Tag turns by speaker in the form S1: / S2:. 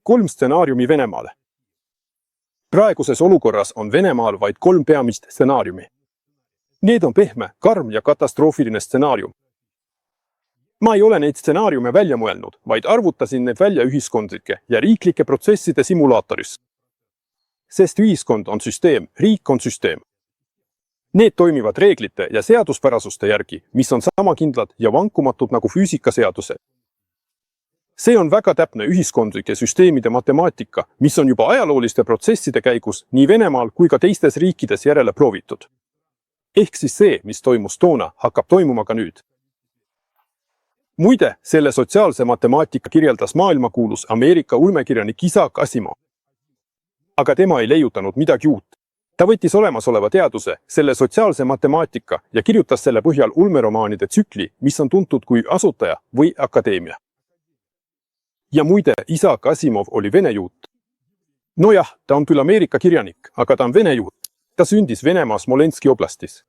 S1: 3 stsenaariumi Venemaale. Praeguses olukorras on Venemaal vaid 3 peamist stsenaariumi. Need on pehme, karm ja katastroofiline stsenaarium. Ma ei ole neid stsenaariume välja mõelnud, vaid arvutasin need välja ühiskondlike ja riiklike protsesside simulaatoris. Sest ühiskond on süsteem, riik on süsteem. Need toimivad reeglite ja seaduspärasuste järgi, mis on samakindlad ja vankumatud nagu füüsikaseadused. See on väga täpne ühiskondlike süsteemide matemaatika, mis on juba ajalooliste protsesside käigus nii Venemaal kui ka teistes riikides järele proovitud. Ehk siis see, mis toimus toona, hakkab toimuma ka nüüd. Muide, selle sotsiaalse matemaatika kirjeldas maailmakuulus Ameerika ulmekirjanik Isaac Asimov. Aga tema ei leiutanud midagi uut. Ta võttis olemasoleva teaduse, selle sotsiaalse matemaatika ja kirjutas selle põhjal ulmeromaanide tsükli, mis on tuntud kui Asutaja või Akadeemia. Ja muide, Isaac Asimov oli vene juut. Nojah, ta on küll Ameerika kirjanik, aga ta on vene juut. Ta sündis Venemaa Smolenski oblastis.